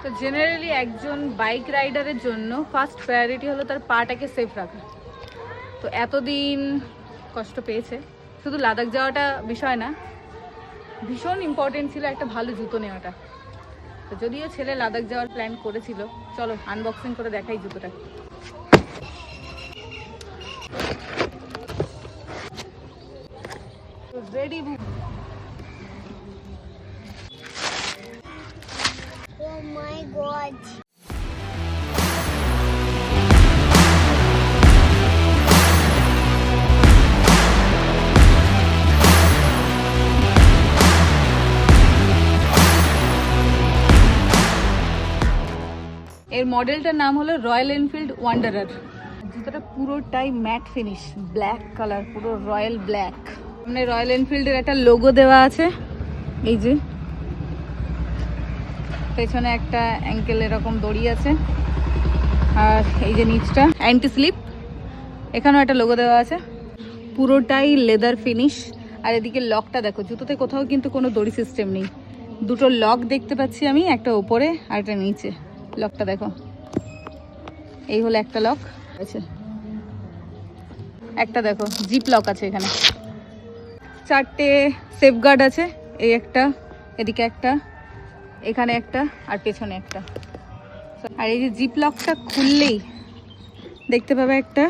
তো জেনারেলি একজন বাইক রাইডারের জন্য ফার্স্ট প্রায়োরিটি হলো তার পাটাকে সেফ রাখা। তো এতদিন কষ্ট পেয়েছে, শুধু লাদাখ যাওয়াটা বিষয় না, ভীষণ ইম্পর্টেন্ট ছিল একটা ভালো জুতো নেওয়াটা। তো যদিও ছেলে লাদাখ যাওয়ার প্ল্যান করেছিল, চলো আনবক্সিং করে দেখাই জুতোটা। রেডি। Oh my god. এর মডেলটার নাম হলো রয়্যাল এনফিল্ড ওয়ান্ডারার। জুতোটা পুরোটাই ম্যাট ফিনিশ, ব্ল্যাক কালার, পুরো রয়্যাল ব্ল্যাক। সামনে রয়্যাল এনফিল্ডের একটা লোগো দেওয়া আছে, এই যে পেছনে একটা অ্যাঙ্কেল এরকম দড়ি আছে, আর এই যে নিচটা অ্যান্টি স্লিপ, এখানেও একটা লোগো দেওয়া আছে। পুরোটাই লেদার ফিনিশ। আর এদিকে লকটা দেখো, জুতোতে কোথাও কিন্তু কোনো দড়ি সিস্টেম নেই, দুটো লক দেখতে পাচ্ছি আমি, একটা ওপরে আর একটা নিচে। লকটা দেখো, এই হলো একটা লক আছে, একটা দেখো জিপ লক আছে এখানে। চারটে সেফগার্ড আছে, এই একটা, এদিকে একটা, এখানে একটা, আর পেছনে একটা। আর এই যে জিপ লকটা খুললেই দেখতে পাবে একটা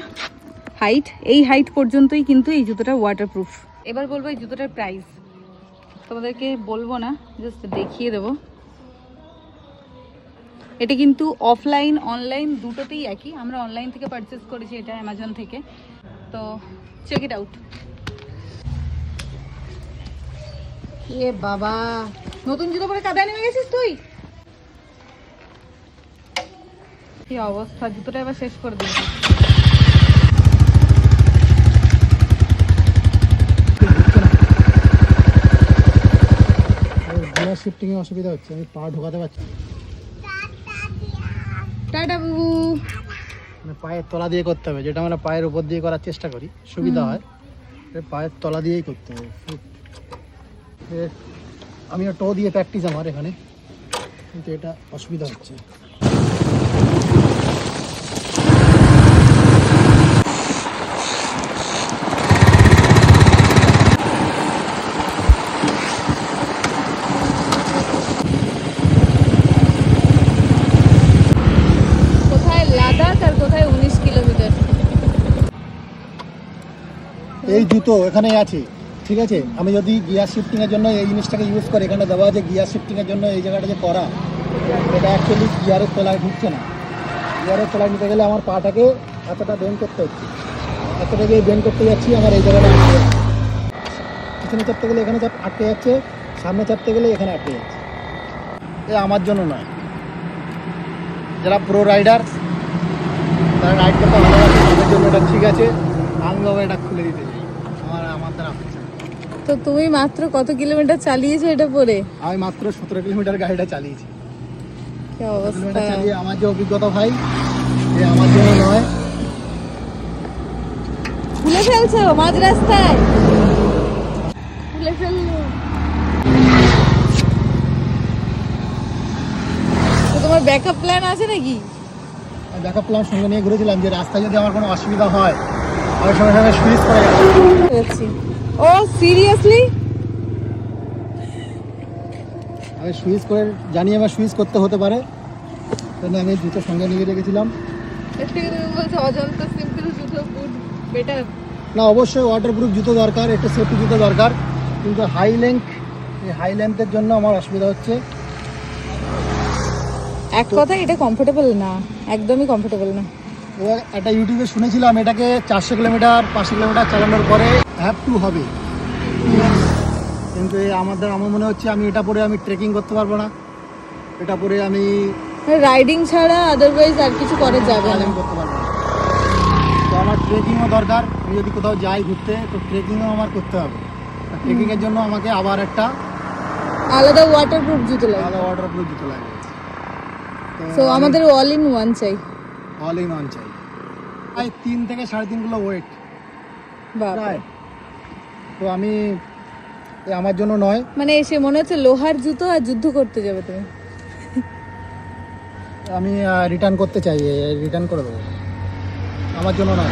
হাইট, এই হাইট পর্যন্তই কিন্তু এই জুতোটা ওয়াটারপ্রুফ। এবার বলবো এই জুতোটার প্রাইস, তোমাদেরকে বলবো না, জাস্ট দেখিয়ে দেবো। এটা কিন্তু অফলাইন অনলাইন দুটোতেই একই, আমরা অনলাইন থেকে পারচেস করেছি এটা অ্যামাজন থেকে। তো চেক ইট আউট। এ বাবা, নতুন জুতো পরে কাদায় নেমে গেছিস তুই? কি অবস্থা, জুতোটা এবার শেষ করে দিয়েছি। শিফটিং এ অসুবিধা হচ্ছে, আমি পা ঢোকাতে পারছি না। টাটা বাবু। মানে পায়ের তলা দিয়ে করতে হবে, যেটা আমরা পায়ের উপর দিয়ে করার চেষ্টা করি, সুবিধা হয়। পায়ের তলা দিয়েই করতে হবে। আমিও টো দিয়ে প্র্যাকটিস আমার এখানে, কিন্তু এটা অসুবিধা হচ্ছে। কোথায় লাদাখ আর কোথায় 19 কিলোমিটার। এই জুতো এখানে আছে, ঠিক আছে। আমি যদি গিয়ার শিফটিং এর জন্য এই জিনিসটাকে ইউজ করি, এখানে দেওয়া আছে গিয়ার শিফটিং এর জন্য এই জায়গাটা যে করা, এটা অ্যাকচুয়ালি গিয়ারের তলায় ঢুকছে না। গিয়ারের তলায় নিতে গেলে আমার পাটাকে এতটা বেন্ড করতে হচ্ছে, এতটা গিয়ে বেন্ড করতে যাচ্ছি, আমার এই জায়গাটা পিছনে চাপতে গেলে এখানে আটকে যাচ্ছে, সামনে চাপতে গেলে এখানে আটকে যাচ্ছে। এ আমার জন্য নয়, যারা প্রো রাইডার তারা রাইড করতে ভালোবাসে তাদের জন্য এটা ঠিক আছে। আমি বাবা এটা খুলে দিতে চাই, আমার দ্বারা হচ্ছে না। তো তুমি মাত্র কত কিলোমিটার চালিয়েছো এটা পরে? আমি মাত্র 17 কিলোমিটার গাড়িটা চালিয়েছি। কি অবস্থা চালিয়ে আমার যে অভিজ্ঞতা ভাই, যে আমার জন্য নয়। খুলে ফেলছো মাঝ রাস্তায়, খুলে ফেললো। তো তোমার ব্যাকআপ প্ল্যান আছে নাকি? ব্যাকআপ প্ল্যান সঙ্গে নিয়ে ঘুরেছিলাম, যে রাস্তায় যদি আমার কোনো অসুবিধা হয় আমি সঙ্গে সঙ্গে সুইচ করে যাচ্ছি। ও সিরিয়াসলি? আমি সুইচ করে জানি, আমার সুইচ করতে হতে পারে, তাই আমি জুতো সঙ্গে নিয়ে রেখেছিলাম। এর থেকে তুমি বলছো অজন্তা সিম্পল জুতো বুট বেটার। না, অবশ্যই ওয়াটারপ্রুফ জুতো দরকার, একটু সেফটি জুতো দরকার, কিন্তু হাই লেন্থের জন্য আমার অসুবিধা হচ্ছে। এক কথায় এটা কমফোর্টেবল না, একদমই কমফোর্টেবল না। এবার একটা ইউটিউবে শুনেছিলাম এটাকে 400 কিলোমিটার 500 কিলোমিটার চালানোর পরে হ্যাভ টু হবে, কিন্তু আমার মনে হচ্ছে আমি এটা পরে আমি ট্রেকিং করতে পারবো না, এটা পরে আমি রাইডিং ছাড়া আদারওয়াইজ আর কিছু করা যাবে না। করতে পারবো না। তো আমার ট্রেকিংও দরকার, আমি যদি কোথাও যাই ঘুরতে তো ট্রেকিংও আমার করতে হবে। ট্রেকিংয়ের জন্য আমাকে আবার একটা আলাদা ওয়াটারপ্রুফ জুতো লাগে, আলাদা ওয়াটারপ্রুফ জুতো লাগে। সো আমাদের অল ইন ওয়ান চাই, অল ইন ওয়ান চাই। প্রায় 3 থেকে 3.5 কিলো ওয়েট প্রায়। তো আমি আমার জন্য নয়, মানে এসে মনে হচ্ছে লোহার জুতো আর যুদ্ধ করতে যাবে তুমি। আমি রিটার্ন করতে চাই, রিটার্ন করে দেবো, আমার জন্য না।